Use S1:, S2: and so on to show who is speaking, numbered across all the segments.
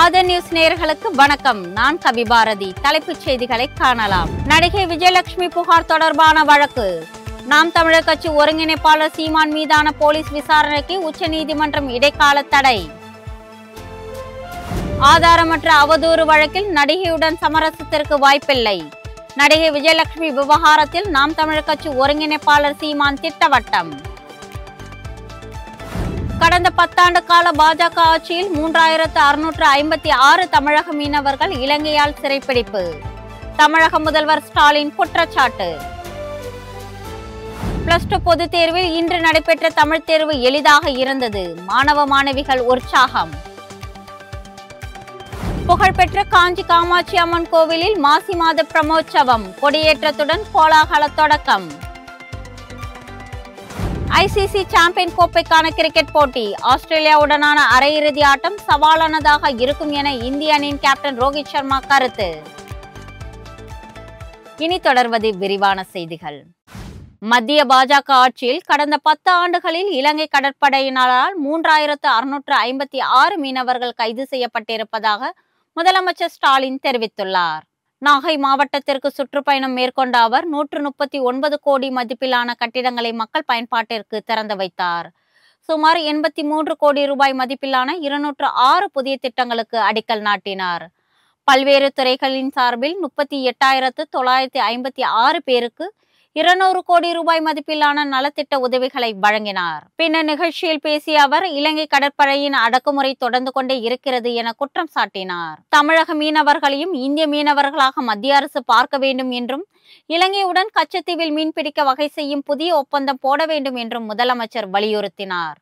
S1: ஆதன் news நேயர்களுக்கு வணக்கம். நான் கவிபாரதி. தலைப்புச் செய்திகளை காணலாம். நடிகை விஜயலட்சுமி புகார் தொடர்பான வழக்கு. நாம் தமிழர் கட்சி ஒருங்கிணைப்பாளர் சீமான் மீதான போலீஸ் விசாரணைக்கு உச்சநீதிமன்றம் இடைக்கால தடை. ஆதாரமற்ற அவதூறு வழக்கில் நடிகையுடன் சமரசத்திற்கு வாய்ப்பில்லை. நடிகை விஜயலட்சுமி விவகாரத்தில் நாம் தமிழர் கட்சி ஒருங்கிணைப்பாளர் சீமான் திட்டவட்டம். கடந்த 10 ஆண்டு கால பாஜக ஆட்சியில் 3656 தமிழக மீனவர்கள் இலங்கையால் சிறைப்பிடிப்பு. தமிழக முதல்வர் ஸ்டாலின் குற்றச்சாட்டு. +2 பொதுத் தேர்வில் இன்று நடைபெற்ற தமிழ் தேர்வு எளிதாக இருந்தது. மாணவ மாணவிகள் உற்சாகம். புகழ்பெற்ற காஞ்சி காமாட்சி அம்மன் கோவிலில் மாசி மாத பிரமோற்சவம் கொடியேற்றத்துடன் கோலாகல தொடக்கம். ஐசிசி சாம்பியன் கோப்பைக்கான கிரிக்கெட் போட்டி. ஆஸ்திரேலியாவுடனான அரையிறுதி ஆட்டம் சவாலானதாக இருக்கும் என இந்திய அணியின் கேப்டன் ரோஹித் சர்மா கருத்து. இனி தொடர்வது விரிவான செய்திகள். மத்திய பாஜக ஆட்சியில் கடந்த 10 ஆண்டுகளில் இலங்கை கடற்படையினரால் 3656 மீனவர்கள் கைது செய்யப்பட்டிருப்பதாக முதலமைச்சர் ஸ்டாலின் தெரிவித்துள்ளார். நாகை மாவட்டத்திற்கு சுற்றுப்பயணம் மேற்கொண்ட அவர் 139 கோடி மதிப்பிலான கட்டிடங்களை மக்கள் பயன்பாட்டிற்கு திறந்து வைத்தார். சுமார் 83 கோடி ரூபாய் மதிப்பிலான 206 புதிய திட்டங்களுக்கு அடிக்கல் நாட்டினார். பல்வேறு துறைகளின் சார்பில் 38,956 பேருக்கு 200 கோடி ரூபாய் மதிப்பிலான நலத்திட்ட உதவிகளை வழங்கினார். பின்னர் நிகழ்ச்சியில் பேசிய அவர் இலங்கை கடற்படையின் அடக்குமுறை தொடர்ந்து கொண்டே இருக்கிறது என குற்றம் சாட்டினார். தமிழக மீனவர்களையும் இந்திய மீனவர்களாக மத்திய அரசு பார்க்க வேண்டும் என்றும் இலங்கையுடன் கச்சத்தீவில் மீன்பிடிக்க வகை செய்யும் புதிய ஒப்பந்தம் போட வேண்டும் என்றும் முதலமைச்சர் வலியுறுத்தினார்.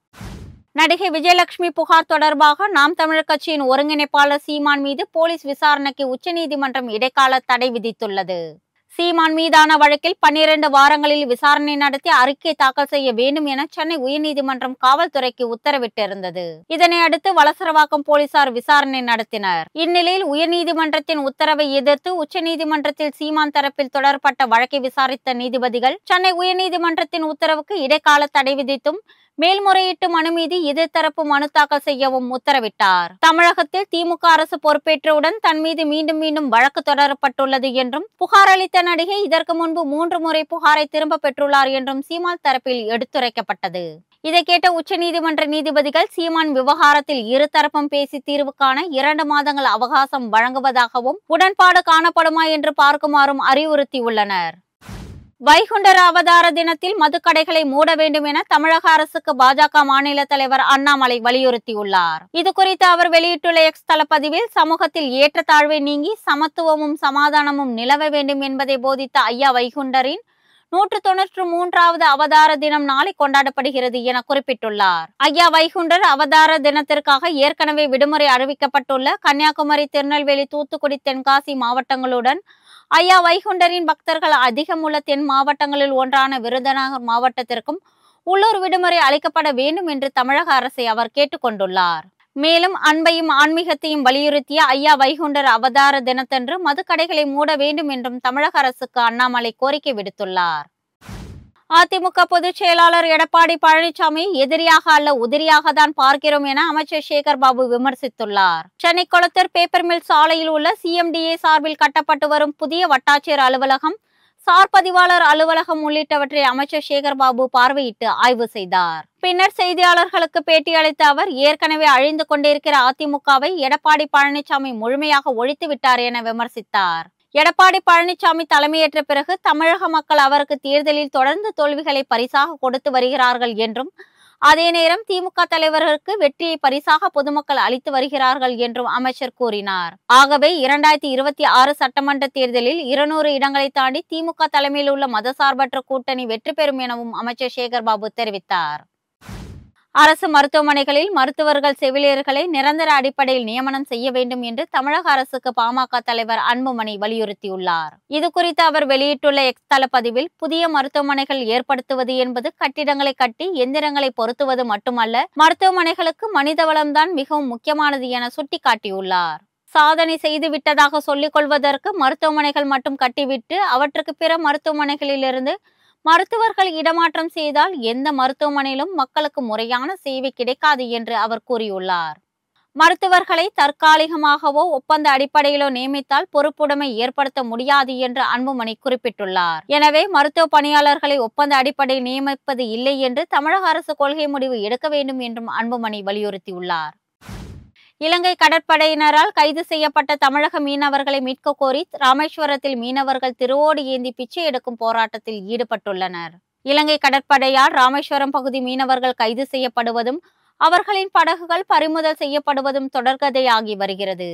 S1: நடிகை விஜயலட்சுமி புகார் தொடர்பாக நாம் தமிழர் கட்சியின் ஒருங்கிணைப்பாளர் சீமான் மீது போலீஸ் விசாரணைக்கு உச்சநீதிமன்றம் இடைக்கால தடை விதித்துள்ளது. சீமான் மீதான வழக்கில் 12 வாரங்களில் விசாரணை நடத்தி அறிக்கை தாக்கல் செய்ய வேண்டும் என சென்னை உயர்நீதிமன்றம் காவல்துறைக்கு உத்தரவிட்டிருந்தது. இதனை அடுத்து வலசரவாக்கம் போலீசார் விசாரணை நடத்தினர். இந்நிலையில் உயர்நீதிமன்றத்தின் உத்தரவை எதிர்த்து உச்சநீதிமன்றத்தில் சீமான் தரப்பில் தொடரப்பட்ட வழக்கை விசாரித்த நீதிபதிகள் சென்னை உயர்நீதிமன்றத்தின் உத்தரவுக்கு இடைக்கால தடை விதித்தும் மேல்முறையீட்டு மனு மீது எதிர்த்தரப்பு மனு தாக்கல் செய்யவும் உத்தரவிட்டார். தமிழகத்தில் திமுக அரசு பொறுப்பேற்றவுடன் தன் மீது மீண்டும் மீண்டும் வழக்கு தொடரப்பட்டுள்ளது என்றும் புகார் அளித்த நடிகை இதற்கு முன்பு 3 முறை புகாரை திரும்ப பெற்றுள்ளார் என்றும் சீமான் தரப்பில் எடுத்துரைக்கப்பட்டது. இதை கேட்ட உச்சநீதிமன்ற நீதிபதிகள் சீமான் விவகாரத்தில் இருதரப்பும் பேசி தீர்வு காண 2 மாதங்கள் அவகாசம் வழங்குவதாகவும் உடன்பாடு காணப்படுமா என்று பார்க்குமாறும் அறிவுறுத்தியுள்ளனர். வைகுண்டர் அவதார தினத்தில் மதுக்கடைகளை மூட வேண்டும் என தமிழக அரசுக்கு பாஜக மாநில தலைவர் அண்ணாமலை வலியுறுத்தியுள்ளார். இது குறித்து அவர் வெளியிட்டுள்ள எக்ஸ் தளப்பதிவில் சமூகத்தில் ஏற்றத்தாழ்வை நீங்கி சமத்துவமும் சமாதானமும் நிலவ வேண்டும் என்பதை போதித்த ஐயா வைகுண்டரின் 193வது அவதார தினம் நாளை கொண்டாடப்படுகிறது என குறிப்பிட்டுள்ளார். ஐயா வைகுண்டர் அவதார தினத்திற்காக ஏற்கனவே விடுமுறை அறிவிக்கப்பட்டுள்ள கன்னியாகுமரி, திருநெல்வேலி, தூத்துக்குடி, தென்காசி மாவட்டங்களுடன் ஐயா வைகுண்டரின் பக்தர்கள் அதிகம் உள்ள தென் மாவட்டங்களில் ஒன்றான விருதுநகர் மாவட்டத்திற்கும் உள்ளூர் விடுமுறை அளிக்கப்பட வேண்டும் என்று தமிழக அரசை அவர் கேட்டுக்கொண்டுள்ளார். மேலும் அன்பையும் ஆன்மீகத்தையும் வலியுறுத்திய ஐயா வைகுண்டர் அவதார தினத்தன்று மதுக்கடைகளை மூட வேண்டும் என்றும் தமிழக அரசுக்கு அண்ணாமலை கோரிக்கை விடுத்துள்ளார். அதிமுக பொதுச் செயலாளர் எடப்பாடி பழனிசாமி எதிரியாக அல்ல உதிரியாக தான் பார்க்கிறோம் என அமைச்சர் சேகர் பாபு விமர்சித்துள்ளார். சென்னை கொளத்தூர் பேப்பர் மில் சாலையில் உள்ள CMDA சார்பில் கட்டப்பட்டு வரும் புதிய வட்டாட்சியர் அலுவலகம், சார் பதிவாளர் அலுவலகம் உள்ளிட்டவற்றை அமைச்சர் சேகர் பாபு பார்வையிட்டு ஆய்வு செய்தார். பின்னர் செய்தியாளர்களுக்கு பேட்டி அளித்த அவர் ஏற்கனவே அழிந்து கொண்டிருக்கிற அதிமுகவை எடப்பாடி பழனிசாமி முழுமையாக ஒழித்து விட்டார் என விமர்சித்தார். எடப்பாடி பழனிசாமி தலைமையேற்ற பிறகு தமிழக மக்கள் அவருக்கு தேர்தலில் தொடர்ந்து தோல்விகளை பரிசாக கொடுத்து வருகிறார்கள் என்றும் அதே நேரம் திமுக தலைவர்களுக்கு வெற்றியை பரிசாக பொதுமக்கள் அளித்து வருகிறார்கள் என்றும் அமைச்சர் கூறினார். ஆகவே 2026 சட்டமன்ற தேர்தலில் 200 இடங்களை தாண்டி திமுக தலைமையில் உள்ள மதசார்பற்ற கூட்டணி வெற்றி பெறும் எனவும் அமைச்சர் சேகர் பாபு தெரிவித்தார். அரசு மருத்துவமனைகளில் மருத்துவர்கள், செவிலியர்களை நிரந்தர அடிப்படையில் நியமனம் செய்ய வேண்டும் என்று தமிழக அரசுக்கு பாமக தலைவர் அன்புமணி வலியுறுத்தியுள்ளார். இது குறித்து அவர் வெளியிட்டுள்ள எக்ஸ் தளப்பதிவில் புதிய மருத்துவமனைகள் ஏற்படுத்துவது என்பது கட்டிடங்களை கட்டி எந்திரங்களை பொருத்துவது மட்டுமல்ல, மருத்துவமனைகளுக்கு மனித வளம்தான் மிகவும் முக்கியமானது என சுட்டிக்காட்டியுள்ளார். சாதனை செய்து விட்டதாக சொல்லிக் கொள்வதற்கு மருத்துவமனைகள் மட்டும் கட்டிவிட்டு அவற்றுக்கு பிற மருத்துவமனைகளிலிருந்து மருத்துவர்கள் இடமாற்றம் செய்தால் எந்த மருத்துவமனையிலும் மக்களுக்கு முறையான சேவை கிடைக்காது என்று அவர் கூறியுள்ளார். மருத்துவர்களை தற்காலிகமாகவோ ஒப்பந்த அடிப்படையிலோ நியமித்தால் பொறுப்புடைமை ஏற்படுத்த முடியாது என்று அன்புமணி குறிப்பிட்டுள்ளார். எனவே மருத்துவ பணியாளர்களை ஒப்பந்த அடிப்படையில் நியமிப்பது இல்லை என்று தமிழக அரசு கொள்கை முடிவு எடுக்க வேண்டும் என்றும் அன்புமணி வலியுறுத்தியுள்ளார். இலங்கை கடற்படையினரால் கைது செய்யப்பட்ட தமிழக மீனவர்களை மீட்க கோரி ராமேஸ்வரத்தில் மீனவர்கள் திருவோடு ஏந்தி பிச்சை எடுக்கும் போராட்டத்தில் ஈடுபட்டுள்ளனர். இலங்கை கடற்படையால் ராமேஸ்வரம் பகுதி மீனவர்கள் கைது செய்யப்படுவதும் அவர்களின் படகுகள் பறிமுதல் செய்யப்படுவதும் தொடர்கதையாகி வருகிறது.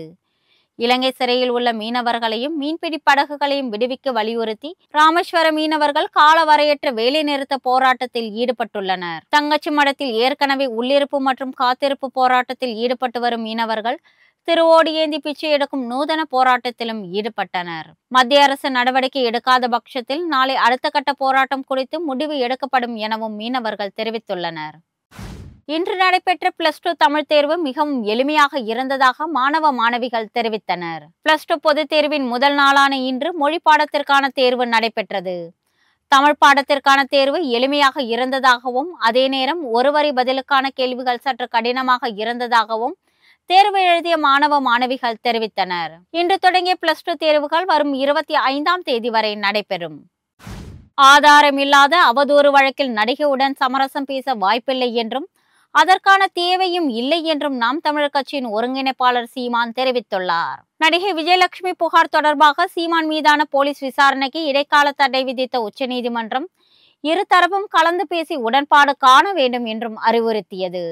S1: இலங்கை சிறையில் உள்ள மீனவர்களையும் மீன்பிடி படகுகளையும் விடுவிக்க வலியுறுத்தி ராமேஸ்வர மீனவர்கள் காலவரையற்ற வேலை நிறுத்த போராட்டத்தில் ஈடுபட்டுள்ளனர். தங்கச்சி மடத்தில் ஏற்கனவே உள்ளிருப்பு மற்றும் காத்திருப்பு போராட்டத்தில் ஈடுபட்டு வரும் மீனவர்கள் திருவோடு ஏந்தி பிச்சை எடுக்கும் நூதன போராட்டத்திலும் ஈடுபட்டனர். மத்திய அரசு நடவடிக்கை எடுக்காத பட்சத்தில் நாளை அடுத்த கட்ட போராட்டம் குறித்து முடிவு எடுக்கப்படும் எனவும் மீனவர்கள் தெரிவித்துள்ளனர். இன்று நடைபெற்ற +2 தமிழ் தேர்வு மிகவும் எளிமையாக இருந்ததாக மாணவ மாணவிகள் தெரிவித்தனர். +2 பொதுத் தேர்வின் முதல் நாளான இன்று மொழி பாடத்திற்கான தேர்வு நடைபெற்றது. தமிழ் பாடத்திற்கான தேர்வு எளிமையாக இருந்ததாகவும் அதே நேரம் ஒரு வரி பதிலுக்கான கேள்விகள் சற்று கடினமாக இருந்ததாகவும் தேர்வு எழுதிய மாணவ மாணவிகள் தெரிவித்தனர். இன்று தொடங்கிய +2 தேர்வுகள் வரும் 25ஆம் தேதி வரை நடைபெறும். ஆதாரமில்லாத அவதூறு வழக்கில் நடிகையுடன் சமரசம் பேச வாய்ப்பில்லை என்றும் அதற்கான தேவையும் இல்லை என்றும் நாம் தமிழர் கட்சியின் ஒருங்கிணைப்பாளர் சீமான் தெரிவித்துள்ளார். நடிகை விஜயலட்சுமி புகார் தொடர்பாக சீமான் மீதான போலீஸ் விசாரணைக்கு இடைக்கால தடை விதித்த உச்சநீதிமன்றம் இருதரப்பும் கலந்து பேசி உடன்பாடு காண வேண்டும் என்றும் அறிவுறுத்தியது.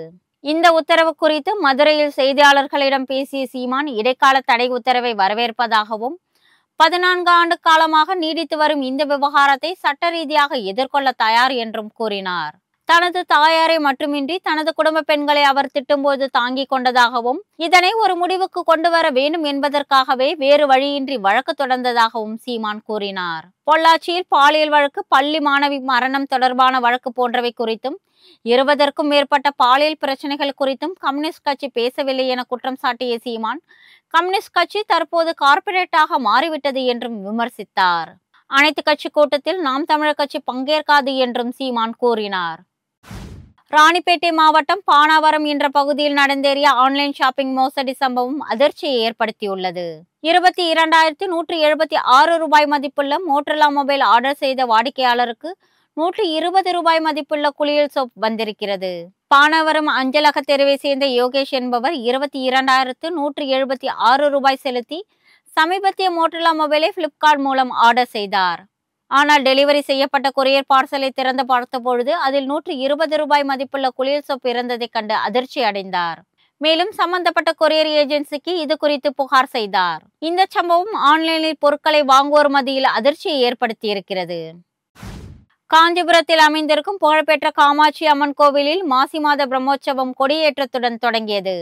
S1: இந்த உத்தரவு குறித்து மதுரையில் செய்தியாளர்களிடம் பேசிய சீமான் இடைக்கால தடை உத்தரவை வரவேற்பதாகவும் 14 ஆண்டு காலமாக நீடித்து வரும் இந்த விவகாரத்தை சட்ட ரீதியாக எதிர்கொள்ள தயார் என்றும் கூறினார். தனது தாயாரை மட்டுமின்றி தனது குடும்ப பெண்களை அவர் திட்டும்போது தாங்கிக் கொண்டதாகவும் இதனை ஒரு முடிவுக்கு கொண்டு வர வேண்டும் என்பதற்காகவே வேறு வழியின்றி வழக்கு தொடர்ந்ததாகவும் சீமான் கூறினார். பொள்ளாச்சியில் பாலியல் வழக்கு, பள்ளி மாணவி மரணம் தொடர்பான வழக்கு போன்றவை குறித்தும் 20க்கும் மேற்பட்ட பாலியல் பிரச்சனைகள் குறித்தும் கம்யூனிஸ்ட் கட்சி பேசவில்லை என குற்றம் சாட்டிய சீமான் கம்யூனிஸ்ட் கட்சி தற்போது கார்ப்பரேட்டாக மாறிவிட்டது என்றும் விமர்சித்தார். அனைத்து கட்சி கூட்டத்தில் நாம் தமிழர் கட்சி பங்கேற்காது என்றும் சீமான் கூறினார். ராணிப்பேட்டை மாவட்டம் பானாவரம் என்ற பகுதியில் நடந்தேறிய ஆன்லைன் ஷாப்பிங் மோசடி சம்பவம் அதிர்ச்சியை ஏற்படுத்தியுள்ளது. 22,176 ரூபாய் மதிப்புள்ள மோட்டரோலா மொபைல் ஆர்டர் செய்த வாடிக்கையாளருக்கு 120 ரூபாய் மதிப்புள்ள குளியல் சோப் வந்திருக்கிறது. பானாவரம் அஞ்சலக தெருவை சேர்ந்த யோகேஷ் என்பவர் 22,176 ரூபாய் செலுத்தி சமீபத்திய மோட்டரோலா மொபைலை பிளிப்கார்ட் மூலம் ஆர்டர் செய்தார். ஆனால் டெலிவரி செய்யப்பட்ட கொரியர் பார்சலை திறந்து பார்த்த பொழுது அதில் 120 ரூபாய் மதிப்புள்ள குளியல் சோப் இருந்ததை கண்டு அதிர்ச்சி அடைந்தார். மேலும் சம்பந்தப்பட்ட கொரியர் ஏஜென்சிக்கு இது குறித்து புகார் செய்தார். இந்த சம்பவம் ஆன்லைனில் பொருட்களை வாங்குவோர் மத்தியில் அதிர்ச்சியை ஏற்படுத்தியிருக்கிறது. காஞ்சிபுரத்தில் அமைந்திருக்கும் புகழ்பெற்ற காமாட்சி அம்மன் கோவிலில் மாசி மாத பிரம்மோற்சவம் கொடியேற்றத்துடன் தொடங்கியது.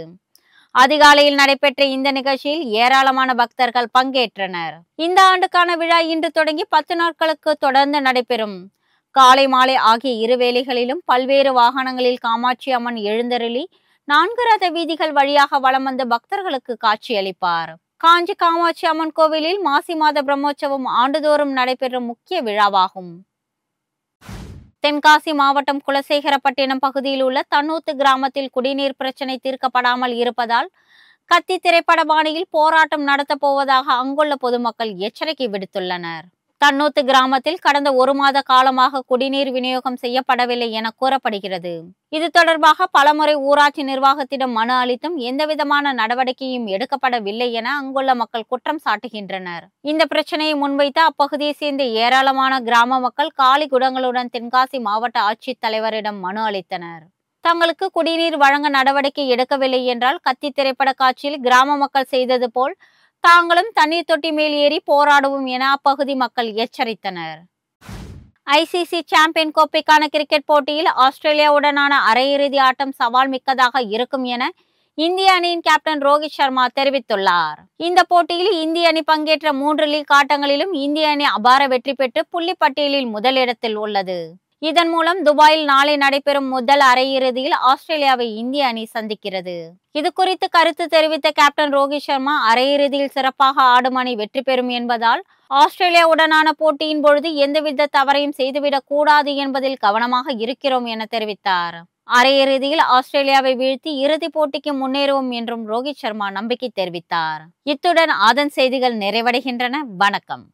S1: அதிகாலையில் நடைபெற்ற இந்த நிகழ்ச்சியில் ஏராளமான பக்தர்கள் பங்கேற்றனர். இந்த ஆண்டுக்கான விழா இன்று தொடங்கி 10 நாட்களுக்கு தொடர்ந்து நடைபெறும். காலை மாலை ஆகிய இரு வேளைகளிலும் பல்வேறு வாகனங்களில் காமாட்சி அம்மன் எழுந்தருளி 4 ரத வீதிகள் வழியாக வலம் வந்து பக்தர்களுக்கு காட்சியளிப்பார். காஞ்சி காமாட்சி அம்மன் கோவிலில் மாசி மாத பிரம்மோற்சவம் ஆண்டுதோறும் நடைபெறும் முக்கிய விழாவாகும். தென்காசி மாவட்டம் குலசேகரப்பட்டினம் பகுதியில் உள்ள தன்னூத்து கிராமத்தில் குடிநீர் பிரச்சனை தீர்க்கப்படாமல் இருப்பதால் கத்தி திரைப்பட பாணியில் போராட்டம் நடத்த போவதாக அங்குள்ள பொதுமக்கள் எச்சரிக்கை விடுத்துள்ளனர். தன்னூத்து கிராமத்தில் கடந்த 1 மாத காலமாக குடிநீர் விநியோகம் செய்யப்படவில்லை என கூறப்படுகிறது. இது தொடர்பாக பலமுறை ஊராட்சி நிர்வாகத்திடம் மனு அளித்தும் எந்தவிதமான நடவடிக்கையும் எடுக்கப்படவில்லை என அங்குள்ள மக்கள் குற்றம் சாட்டுகின்றனர். இந்த பிரச்சனையை முன்வைத்து அப்பகுதியை சேர்ந்த ஏராளமான கிராம மக்கள் காலி குடங்களுடன் தென்காசி மாவட்ட ஆட்சித் தலைவரிடம் மனு அளித்தனர். தங்களுக்கு குடிநீர் வழங்க நடவடிக்கை எடுக்கவில்லை என்றால் கத்தி திரைப்பட காட்சியில் கிராம மக்கள் செய்தது போல் தாங்களும் தண்ணீர் தொட்டி மேல் ஏறி போராடுவோம் என அப்பகுதி மக்கள் எச்சரித்தனர். ICC சாம்பியன் கோப்பைக்கான கிரிக்கெட் போட்டியில் ஆஸ்திரேலியாவுடனான அரையிறுதி ஆட்டம் சவால் மிக்கதாக இருக்கும் என இந்திய அணியின் கேப்டன் ரோஹித் சர்மா தெரிவித்துள்ளார். இந்த போட்டியில் இந்திய அணி பங்கேற்ற 3 லீக் ஆட்டங்களிலும் இந்திய அணி அபார வெற்றி பெற்று புள்ளி பட்டியலில் முதலிடத்தில் உள்ளது. இதன் மூலம் துபாயில் நாளை நடைபெறும் முதல் அரையிறுதியில் ஆஸ்திரேலியாவை இந்திய அணி சந்திக்கிறது. இது குறித்து கருத்து தெரிவித்த கேப்டன் ரோஹித் சர்மா அரையிறுதியில் சிறப்பாக ஆடும் அணி வெற்றி பெறும் என்பதால் ஆஸ்திரேலியாவுடனான போட்டியின் பொழுது எந்தவித தவறையும் செய்துவிடக் கூடாது என்பதில் கவனமாக இருக்கிறோம் என தெரிவித்தார். அரையிறுதியில் ஆஸ்திரேலியாவை வீழ்த்தி இறுதிப் போட்டிக்கு முன்னேறுவோம் என்றும் ரோஹித் சர்மா நம்பிக்கை தெரிவித்தார். இத்துடன் ஆதன் செய்திகள் நிறைவடைகின்றன. வணக்கம்.